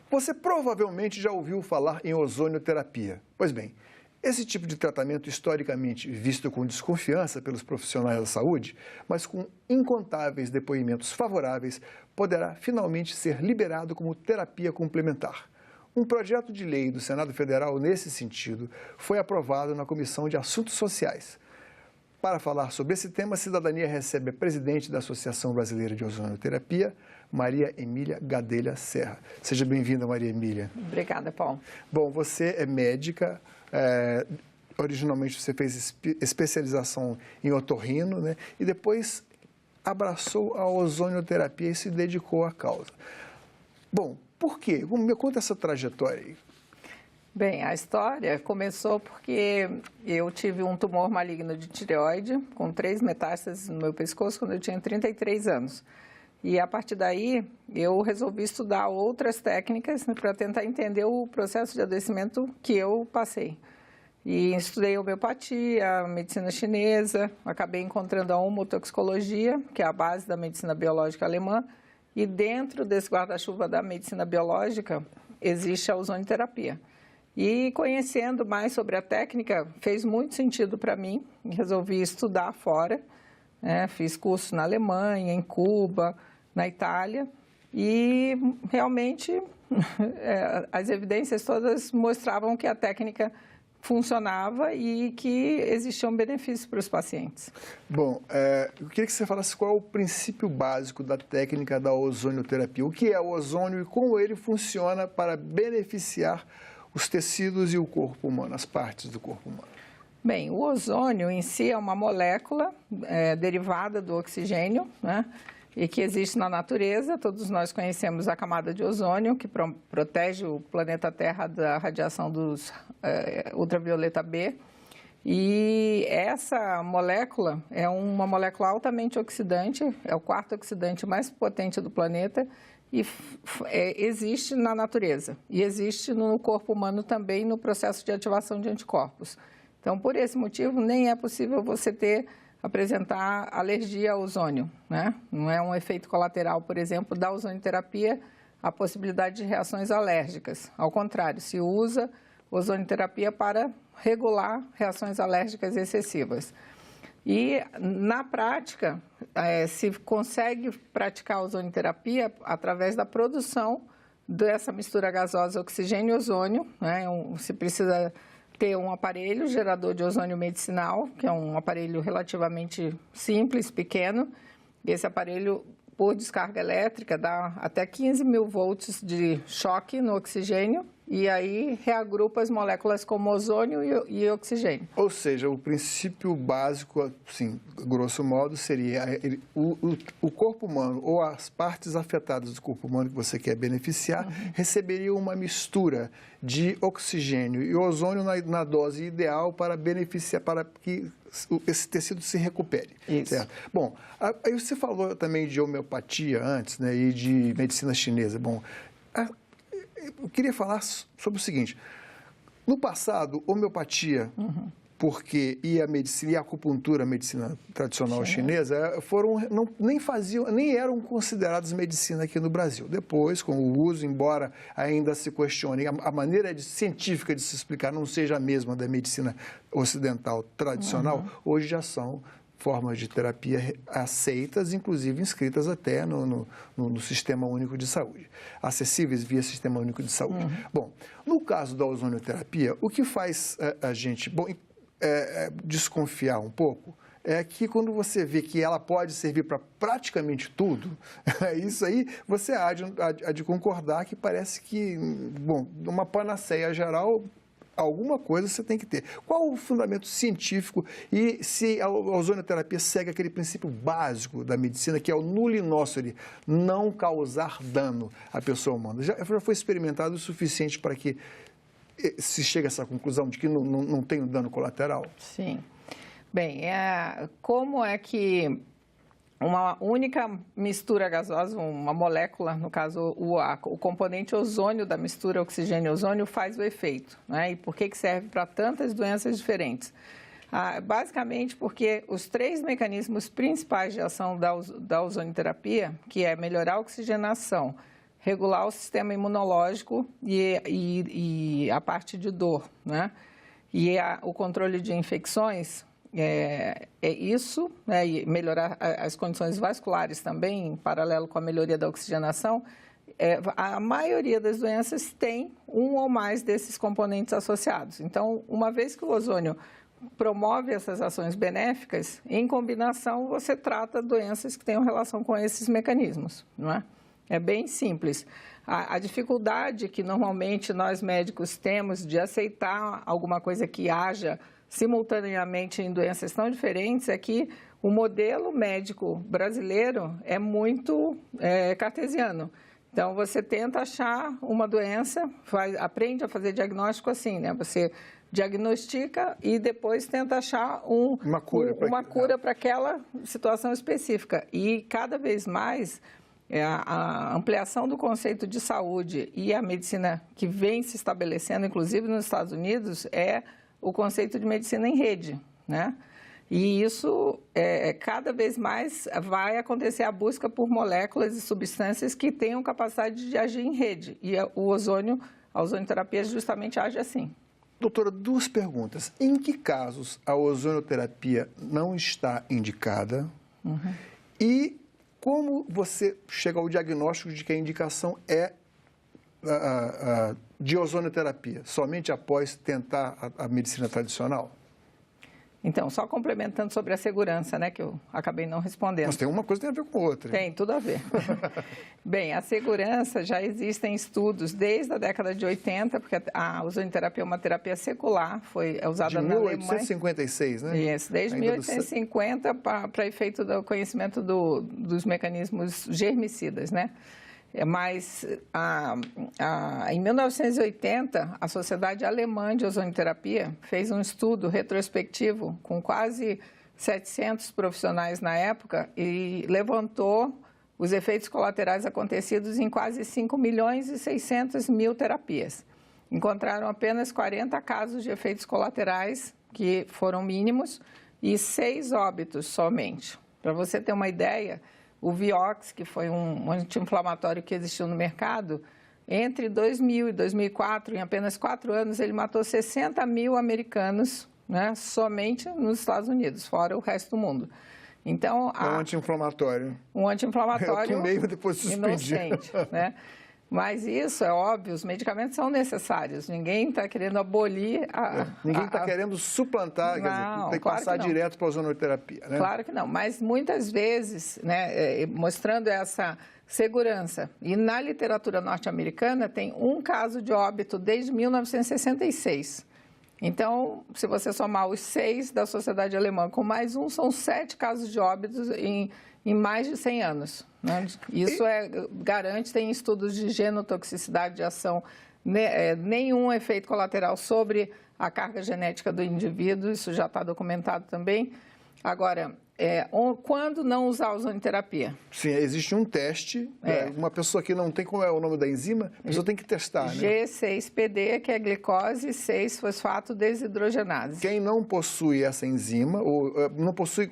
Você provavelmente já ouviu falar em ozonioterapia. Pois bem, esse tipo de tratamento historicamente visto com desconfiança pelos profissionais da saúde, mas com incontáveis depoimentos favoráveis, poderá finalmente ser liberado como terapia complementar. Um projeto de lei do Senado Federal nesse sentido foi aprovado na Comissão de Assuntos Sociais. Para falar sobre esse tema, a Cidadania recebe a presidente da Associação Brasileira de Ozonioterapia, Maria Emília Gadelha Serra. Seja bem-vinda, Maria Emília. Obrigada, Paulo. Bom, você é médica, originalmente você fez especialização em otorrino, né? E depois abraçou a ozonioterapia e se dedicou à causa. Bom, por quê? Me conta essa trajetória aí. Bem, a história começou porque eu tive um tumor maligno de tireoide com 3 metástases no meu pescoço quando eu tinha 33 anos. E a partir daí eu resolvi estudar outras técnicas para tentar entender o processo de adoecimento que eu passei. E estudei homeopatia, medicina chinesa, acabei encontrando a homotoxicologia, que é a base da medicina biológica alemã, e dentro desse guarda-chuva da medicina biológica existe a ozonioterapia. E conhecendo mais sobre a técnica, fez muito sentido para mim, resolvi estudar fora, fiz curso na Alemanha, em Cuba, na Itália, e realmente as evidências todas mostravam que a técnica funcionava e que existiam benefícios para os pacientes. Bom, eu queria que você falasse qual é o princípio básico da técnica da ozonioterapia. O que é o ozônio e como ele funciona para beneficiar os tecidos e o corpo humano, as partes do corpo humano? Bem, o ozônio em si é uma molécula derivada do oxigênio, né? E que existe na natureza. Todos nós conhecemos a camada de ozônio, que protege o planeta Terra da radiação dos ultravioleta B. E essa molécula é uma molécula altamente oxidante, é o 4º oxidante mais potente do planeta e existe na natureza. E existe no corpo humano também no processo de ativação de anticorpos. Então, por esse motivo, nem é possível você apresentar alergia ao ozônio, né? Não é um efeito colateral, por exemplo, da ozonioterapia, a possibilidade de reações alérgicas. Ao contrário, se usa ozonioterapia para regular reações alérgicas excessivas. E, na prática, se consegue praticar a ozonioterapia através da produção dessa mistura gasosa oxigênio e ozônio, né? Se precisa ter um aparelho gerador de ozônio medicinal, que é um aparelho relativamente simples, pequeno. Esse aparelho, por descarga elétrica, dá até 15 mil volts de choque no oxigênio e aí reagrupa as moléculas como ozônio e oxigênio. Ou seja, o princípio básico, assim, grosso modo, seria o corpo humano ou as partes afetadas do corpo humano que você quer beneficiar receberiam uma mistura de oxigênio e ozônio na dose ideal para beneficiar, para que esse tecido se recupere. Isso. Certo? Bom, aí você falou também de homeopatia antes, né, e de medicina chinesa. Bom, eu queria falar sobre o seguinte: no passado, homeopatia, e a medicina, e a acupuntura, a medicina tradicional chinesa, nem eram consideradas medicina aqui no Brasil. Depois, com o uso, embora ainda se questione, a maneira científica de se explicar não seja a mesma da medicina ocidental tradicional, hoje já são formas de terapia aceitas, inclusive inscritas até no Sistema Único de Saúde, acessíveis via Sistema Único de Saúde. Bom, no caso da ozonioterapia, o que faz a gente desconfiar um pouco é que quando você vê que ela pode servir para praticamente tudo, isso aí você há de concordar que parece que, bom, uma panaceia geral, alguma coisa você tem que ter. Qual o fundamento científico e se a ozonioterapia segue aquele princípio básico da medicina, que é o nulli nocere, não causar dano à pessoa humana? Já foi experimentado o suficiente para que se chegue a essa conclusão de que não tem um dano colateral? Sim. Bem, como é que uma única mistura gasosa, uma molécula, no caso o componente ozônio da mistura oxigênio-ozônio faz o efeito, né? E por que serve para tantas doenças diferentes? Basicamente porque os 3 mecanismos principais de ação da ozonioterapia, que é melhorar a oxigenação, regular o sistema imunológico e a parte de dor, né? E o controle de infecções é isso, né? E melhorar as condições vasculares também, em paralelo com a melhoria da oxigenação. A maioria das doenças tem um ou mais desses componentes associados. Então, uma vez que o ozônio promove essas ações benéficas, em combinação você trata doenças que tenham relação com esses mecanismos, não é? É bem simples. A dificuldade que normalmente nós médicos temos de aceitar alguma coisa que haja simultaneamente em doenças tão diferentes é que o modelo médico brasileiro é muito cartesiano. Então, você tenta achar uma doença, aprende a fazer diagnóstico assim, né? Você diagnostica e depois tenta achar uma cura para aquela situação específica. E cada vez mais a ampliação do conceito de saúde e a medicina que vem se estabelecendo, inclusive nos Estados Unidos, é o conceito de medicina em rede, né? E isso, cada vez mais, vai acontecer a busca por moléculas e substâncias que tenham capacidade de agir em rede. E a ozonioterapia justamente age assim. Doutora, duas perguntas. Em que casos a ozonioterapia não está indicada? Uhum. E como você chega ao diagnóstico de que a indicação é de ozonioterapia? Somente após tentar a medicina tradicional? Então, só complementando sobre a segurança, né, que eu acabei não respondendo. Mas tem uma coisa que tem a ver com outra. Tem, tudo a ver. Bem, a segurança, já existem estudos desde a década de 80, porque a ozonioterapia é uma terapia secular, é usada na Alemanha. De 1856, né? Isso, desde 1850 para efeito do conhecimento dos mecanismos germicidas, né? Mas em 1980, a Sociedade Alemã de Ozonioterapia fez um estudo retrospectivo com quase 700 profissionais na época e levantou os efeitos colaterais acontecidos em quase 5.600.000 terapias. Encontraram apenas 40 casos de efeitos colaterais, que foram mínimos, e 6 óbitos somente. Para você ter uma ideia, o Vioxx, que foi um anti-inflamatório que existiu no mercado, entre 2000 e 2004, em apenas 4 anos, ele matou 60.000 americanos, né, somente nos Estados Unidos, fora o resto do mundo. Então, é um anti-inflamatório. Um anti-inflamatório eu tomei, depois suspendi. Inocente, né? Mas isso é óbvio, os medicamentos são necessários. Ninguém está querendo abolir Ninguém está querendo suplantar, quer dizer, tem que passar direto para a ozonioterapia, né? Claro que não, mas muitas vezes, né, mostrando essa segurança. E na literatura norte-americana tem um caso de óbito desde 1966. Então, se você somar os 6 da Sociedade Alemã com mais um, são 7 casos de óbitos em mais de 100 anos. Né? Isso garante, tem estudos de genotoxicidade de ação, nenhum efeito colateral sobre a carga genética do indivíduo, isso já está documentado também. Agora, quando não usar a ozonioterapia? Sim, existe um teste, uma pessoa que não tem, como é o nome da enzima, a pessoa tem que testar, né? G6PD, que é glicose 6-fosfato desidrogenase. Quem não possui essa enzima, ou não possui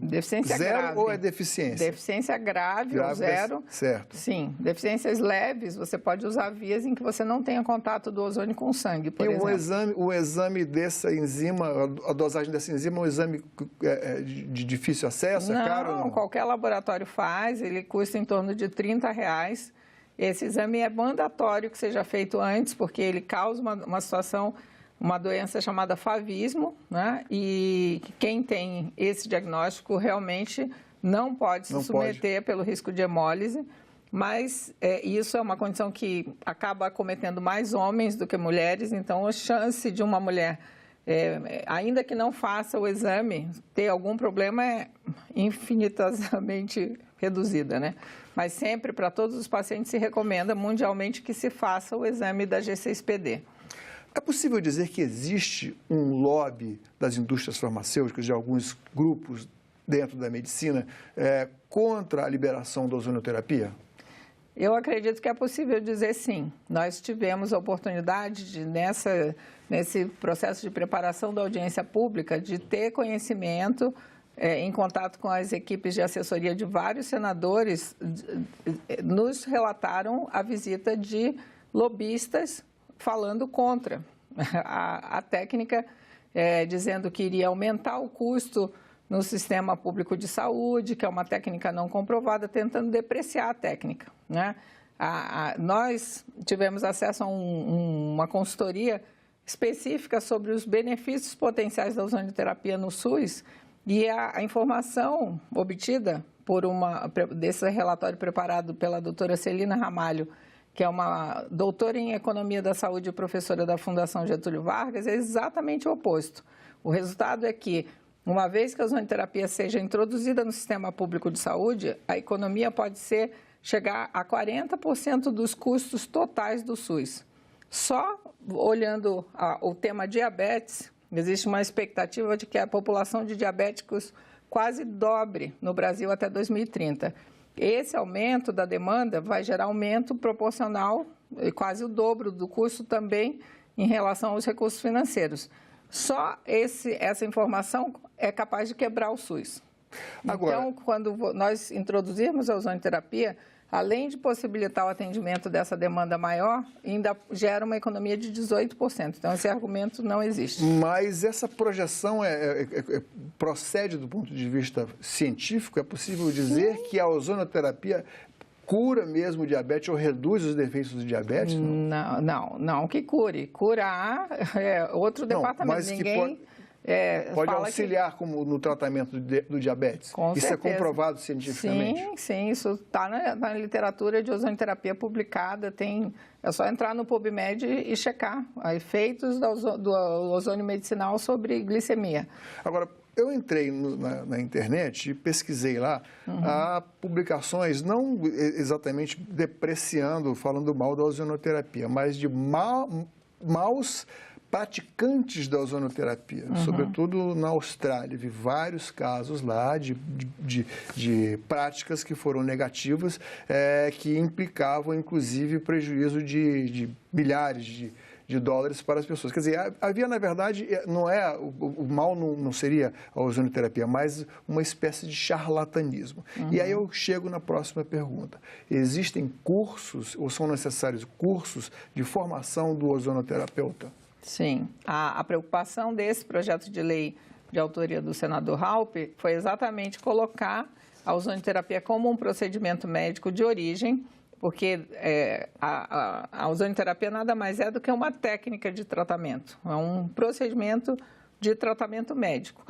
deficiência zero grave. Ou é deficiência? Deficiência grave ou zero. Certo. Sim. Deficiências leves, você pode usar vias em que você não tenha contato do ozônio com o sangue, por exemplo. O exame dessa enzima, a dosagem dessa enzima é um exame de difícil acesso? Não, é caro ou não? Qualquer laboratório faz, ele custa em torno de R$30. Esse exame é mandatório que seja feito antes, porque ele causa uma situação, uma doença chamada favismo, né? E quem tem esse diagnóstico realmente não pode se submeter pelo risco de hemólise, mas isso é uma condição que acaba acometendo mais homens do que mulheres, então a chance de uma mulher, ainda que não faça o exame, ter algum problema é infinitamente reduzida, né? Mas sempre, para todos os pacientes, se recomenda mundialmente que se faça o exame da G6PD. É possível dizer que existe um lobby das indústrias farmacêuticas, de alguns grupos dentro da medicina, contra a liberação da ozonioterapia? Eu acredito que é possível dizer sim. Nós tivemos a oportunidade de, nesse processo de preparação da audiência pública, de ter conhecimento em contato com as equipes de assessoria de vários senadores, nos relataram a visita de lobistas falando contra a técnica, dizendo que iria aumentar o custo no sistema público de saúde, que é uma técnica não comprovada, tentando depreciar a técnica, né? Nós tivemos acesso a uma consultoria específica sobre os benefícios potenciais da ozonioterapia no SUS, e a informação obtida desse relatório preparado pela doutora Celina Ramalho, que é uma doutora em Economia da Saúde e professora da Fundação Getúlio Vargas, é exatamente o oposto. O resultado é que, uma vez que a ozonioterapia seja introduzida no sistema público de saúde, a economia pode chegar a 40% dos custos totais do SUS. Só olhando o tema diabetes, existe uma expectativa de que a população de diabéticos quase dobre no Brasil até 2030. Esse aumento da demanda vai gerar aumento proporcional, quase o dobro do custo também em relação aos recursos financeiros. Só essa informação é capaz de quebrar o SUS. Agora, então, quando nós introduzirmos a ozonioterapia, além de possibilitar o atendimento dessa demanda maior, ainda gera uma economia de 18%. Então, esse argumento não existe. Mas essa projeção procede do ponto de vista científico? É possível dizer que a ozonioterapia cura mesmo o diabetes ou reduz os defeitos do diabetes? Não que cure. Curar é outro departamento. Mas ninguém... pode auxiliar como no tratamento do diabetes? Com isso certeza. É comprovado cientificamente? Sim, isso está na literatura de ozonioterapia publicada. É só entrar no PubMed e checar efeitos do ozônio medicinal sobre glicemia. Agora, eu entrei na internet e pesquisei lá há publicações, não exatamente depreciando, falando mal da ozonioterapia, mas de maus praticantes da ozonioterapia, sobretudo na Austrália. Vi vários casos lá de práticas que foram negativas, que implicavam, inclusive, prejuízo de milhares de dólares para as pessoas. Quer dizer, havia, na verdade, o mal não seria a ozonioterapia, mas uma espécie de charlatanismo. E aí eu chego na próxima pergunta. Existem cursos, ou são necessários cursos de formação do ozonoterapeuta? Sim. A preocupação desse projeto de lei de autoria do senador Raupp foi exatamente colocar a ozonioterapia como um procedimento médico de origem, porque a ozonioterapia nada mais é do que uma técnica de tratamento, é um procedimento de tratamento médico.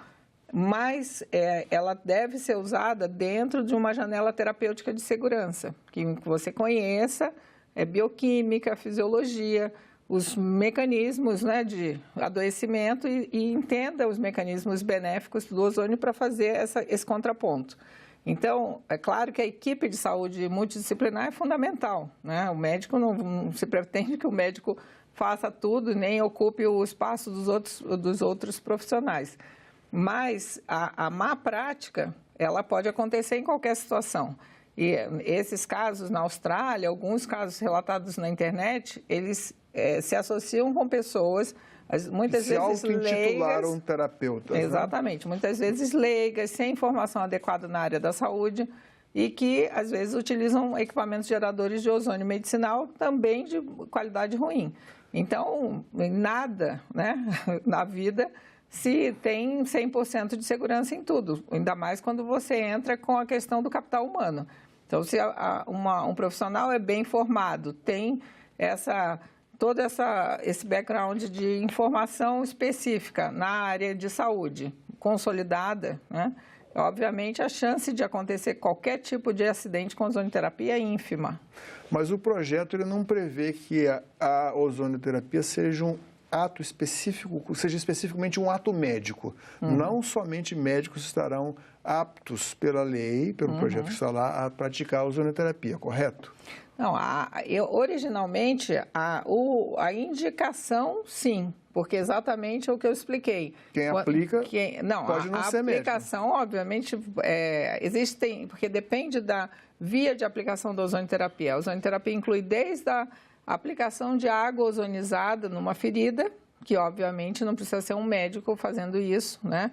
Mas ela deve ser usada dentro de uma janela terapêutica de segurança, que você conheça, bioquímica, fisiologia, os mecanismos, né, de adoecimento e entenda os mecanismos benéficos do ozônio para fazer esse contraponto. Então, é claro que a equipe de saúde multidisciplinar é fundamental, né? O médico não se pretende que o médico faça tudo, nem ocupe o espaço dos outros profissionais. Mas a má prática, ela pode acontecer em qualquer situação. E esses casos na Austrália, alguns casos relatados na internet, eles se associam com pessoas, muitas vezes auto-intitularam um terapeuta. Exatamente, muitas vezes leigas, sem informação adequada na área da saúde e que, às vezes, utilizam equipamentos geradores de ozônio medicinal também de qualidade ruim. Então, nada, né, na vida se tem 100% de segurança em tudo, ainda mais quando você entra com a questão do capital humano. Então, se um profissional é bem formado, tem todo esse background de informação específica na área de saúde consolidada, né? Obviamente, a chance de acontecer qualquer tipo de acidente com ozonioterapia é ínfima. Mas o projeto ele não prevê que a ozonioterapia seja um ato específico, seja especificamente um ato médico. Não somente médicos estarão aptos pela lei, pelo projeto que está lá, a praticar a ozonioterapia, correto? Não, originalmente, a indicação, sim, porque exatamente o que eu expliquei. Quem aplica pode não ser médico. A aplicação, obviamente, porque depende da via de aplicação da ozonioterapia. A ozonioterapia inclui desde a aplicação de água ozonizada numa ferida, que obviamente não precisa ser um médico fazendo isso, né?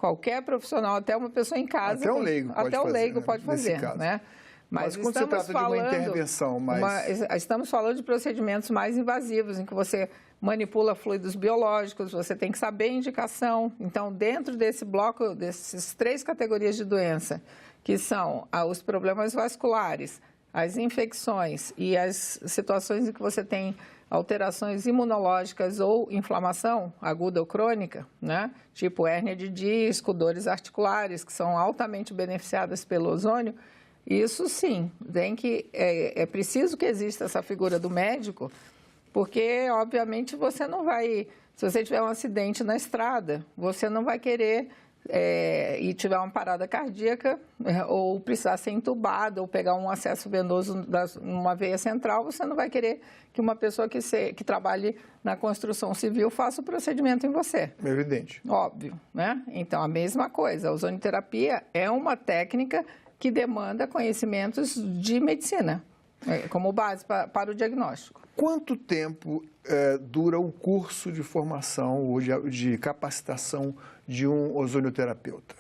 Qualquer profissional, até uma pessoa em casa... Até um leigo pode fazer. Até um leigo pode fazer, né? Mas quando se trata de uma intervenção mais... Estamos falando de procedimentos mais invasivos, em que você manipula fluidos biológicos, você tem que saber a indicação. Então, dentro desse bloco, dessas 3 categorias de doença, que são os problemas vasculares, as infecções e as situações em que você tem alterações imunológicas ou inflamação aguda ou crônica, né? Tipo hérnia de disco, dores articulares, que são altamente beneficiadas pelo ozônio, isso sim, é preciso que exista essa figura do médico, porque, obviamente, você não vai... Se você tiver um acidente na estrada, você não vai querer... e tiver uma parada cardíaca, ou precisar ser entubado, ou pegar um acesso venoso numa veia central, você não vai querer que uma pessoa que trabalhe na construção civil faça o procedimento em você. É evidente. Óbvio, né? Então, a mesma coisa. A ozonioterapia é uma técnica que demanda conhecimentos de medicina, como base para o diagnóstico. Quanto tempo dura o curso de formação ou de capacitação de um ozonioterapeuta?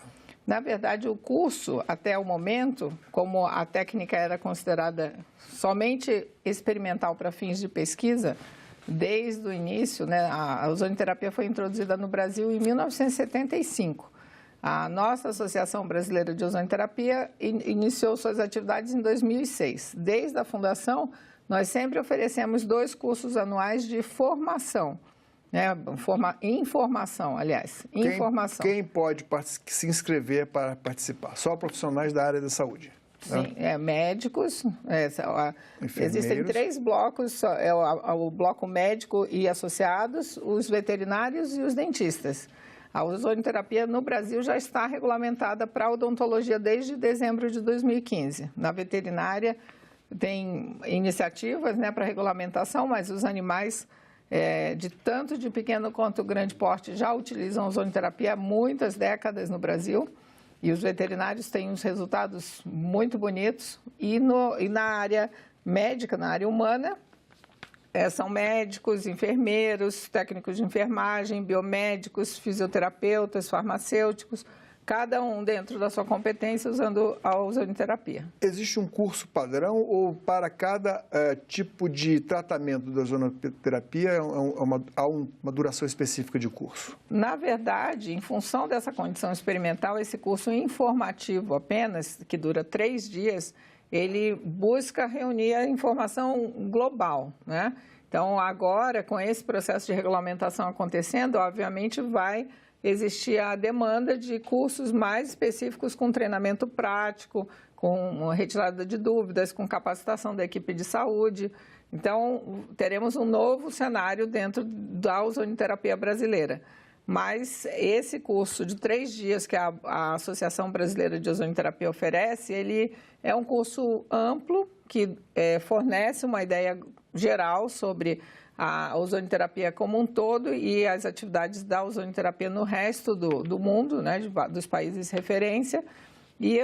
Na verdade, o curso, até o momento, como a técnica era considerada somente experimental para fins de pesquisa, desde o início, né, a ozonioterapia foi introduzida no Brasil em 1975. A nossa Associação Brasileira de Ozonioterapia iniciou suas atividades em 2006. Desde a fundação, nós sempre oferecemos 2 cursos anuais de formação, né? Informação, aliás. Informação. Quem pode se inscrever para participar? Só profissionais da área da saúde? Sim, médicos. Existem 3 blocos, o bloco médico e associados, os veterinários e os dentistas. A ozonioterapia no Brasil já está regulamentada para a odontologia desde dezembro de 2015. Na veterinária tem iniciativas, né, para regulamentação, mas os animais tanto de pequeno quanto grande porte já utilizam ozonioterapia há muitas décadas no Brasil. E os veterinários têm uns resultados muito bonitos. E na área médica, na área humana, são médicos, enfermeiros, técnicos de enfermagem, biomédicos, fisioterapeutas, farmacêuticos, cada um dentro da sua competência usando a ozonioterapia. Existe um curso padrão ou para cada tipo de tratamento da ozonioterapia há uma duração específica de curso? Na verdade, em função dessa condição experimental, esse curso informativo apenas, que dura 3 dias, ele busca reunir a informação global, né? Então, agora, com esse processo de regulamentação acontecendo, obviamente vai existir a demanda de cursos mais específicos com treinamento prático, com retirada de dúvidas, com capacitação da equipe de saúde. Então, teremos um novo cenário dentro da ozonioterapia brasileira. Mas esse curso de 3 dias que a Associação Brasileira de Ozonioterapia oferece, ele é um curso amplo que fornece uma ideia geral sobre a ozonioterapia como um todo e as atividades da ozonioterapia no resto do mundo, né, dos países de referência. E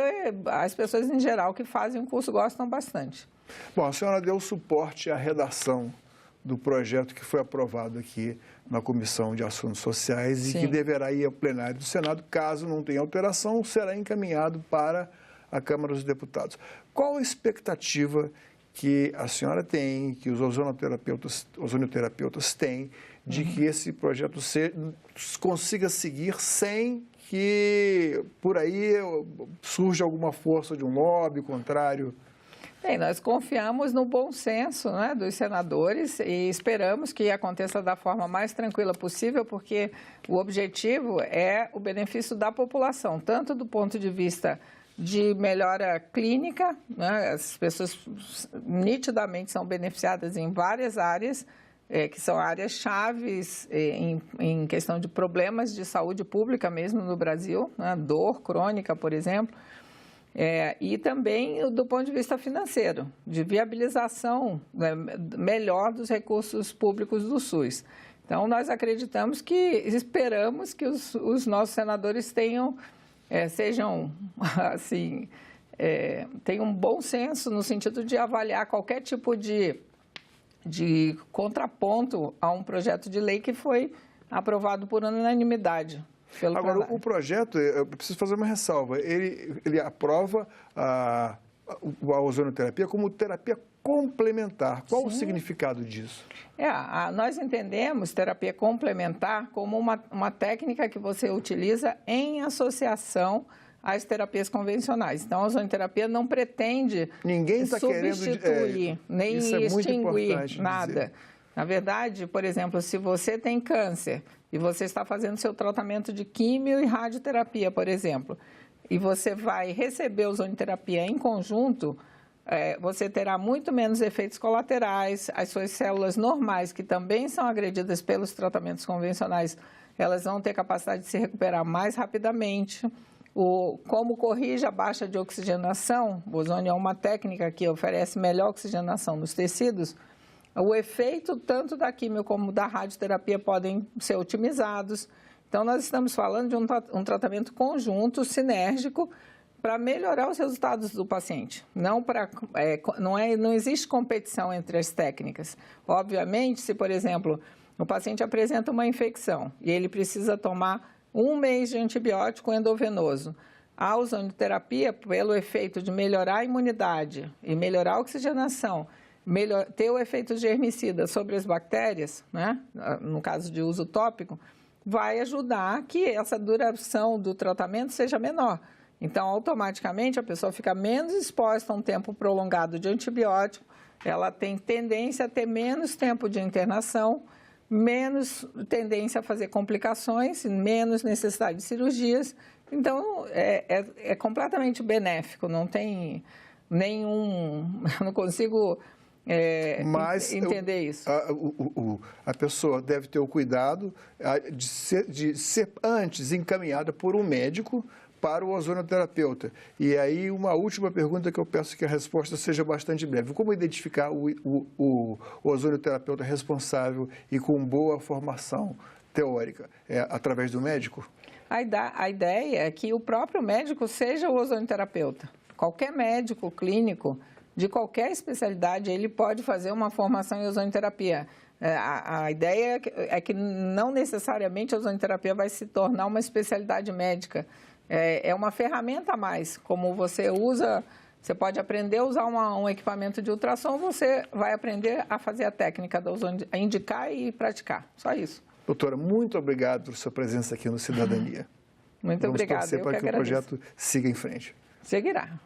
as pessoas em geral que fazem o curso gostam bastante. Bom, a senhora deu suporte à redação do projeto que foi aprovado aqui na Comissão de Assuntos Sociais. Sim. E que deverá ir ao plenário do Senado. Caso não tenha alteração, será encaminhado para a Câmara dos Deputados. Qual a expectativa que a senhora tem, que os ozonioterapeutas têm, de que esse projeto consiga seguir sem que por aí surja alguma força de um lobby contrário? Bem, nós confiamos no bom senso, né, dos senadores e esperamos que aconteça da forma mais tranquila possível, porque o objetivo é o benefício da população, tanto do ponto de vista de melhora clínica, né, as pessoas nitidamente são beneficiadas em várias áreas, que são áreas chaves em questão de problemas de saúde pública mesmo no Brasil, né, dor crônica, por exemplo. E também do ponto de vista financeiro, de viabilização, né, melhor dos recursos públicos do SUS. Então, nós acreditamos esperamos que os nossos senadores tenham um bom senso no sentido de avaliar qualquer tipo de contraponto a um projeto de lei que foi aprovado por unanimidade pelo Agora, plenário. o projeto, eu preciso fazer uma ressalva, ele aprova a ozonoterapia como terapia complementar. Qual o significado disso? Nós entendemos terapia complementar como uma técnica que você utiliza em associação às terapias convencionais. Então, a ozonoterapia não pretende substituir, nem extinguir nada. Na verdade, por exemplo, se você tem câncer e você está fazendo seu tratamento de quimio e radioterapia, por exemplo, e você vai receber ozonoterapia em conjunto, você terá muito menos efeitos colaterais, as suas células normais, que também são agredidas pelos tratamentos convencionais, elas vão ter capacidade de se recuperar mais rapidamente. Como corrige a baixa de oxigenação, o ozônio é uma técnica que oferece melhor oxigenação nos tecidos, o efeito tanto da quimio como da radioterapia podem ser otimizados. Então, nós estamos falando de um tratamento conjunto, sinérgico, para melhorar os resultados do paciente. Não existe competição entre as técnicas. Obviamente, se, por exemplo, o paciente apresenta uma infecção e ele precisa tomar 1 mês de antibiótico endovenoso, a ozonoterapia, pelo efeito de melhorar a imunidade e melhorar a oxigenação, ter o efeito germicida sobre as bactérias, né? No caso de uso tópico, vai ajudar que essa duração do tratamento seja menor. Então, automaticamente, a pessoa fica menos exposta a um tempo prolongado de antibiótico, ela tem tendência a ter menos tempo de internação, menos tendência a fazer complicações, menos necessidade de cirurgias. Então, é completamente benéfico, não tem nenhum... Eu não consigo entender isso. A pessoa deve ter o cuidado de ser antes encaminhada por um médico para o ozonoterapeuta. E aí, uma última pergunta que eu peço que a resposta seja bastante breve. Como identificar o ozonoterapeuta responsável e com boa formação teórica? Através do médico? A ideia é que o próprio médico seja o ozonoterapeuta. Qualquer médico clínico, de qualquer especialidade, ele pode fazer uma formação em ozonoterapia. A ideia é que não necessariamente a ozonoterapia vai se tornar uma especialidade médica. É uma ferramenta a mais, como você usa, você pode aprender a usar um equipamento de ultrassom, você vai aprender a fazer a técnica da ozônio, a indicar e praticar, só isso. Doutora, muito obrigado por sua presença aqui no Cidadania. Muito obrigada. Vamos torcer para que o projeto siga em frente. Seguirá.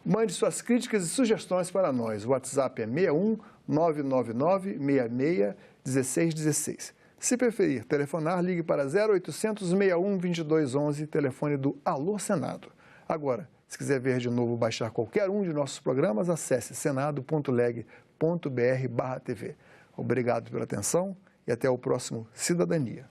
Mande suas críticas e sugestões para nós. O WhatsApp é 61 999 66 1616. Se preferir telefonar, ligue para 0800 61 2211, telefone do Alô Senado. Agora, se quiser ver de novo ou baixar qualquer um de nossos programas, acesse senado.leg.br/TV. Obrigado pela atenção e até o próximo Cidadania.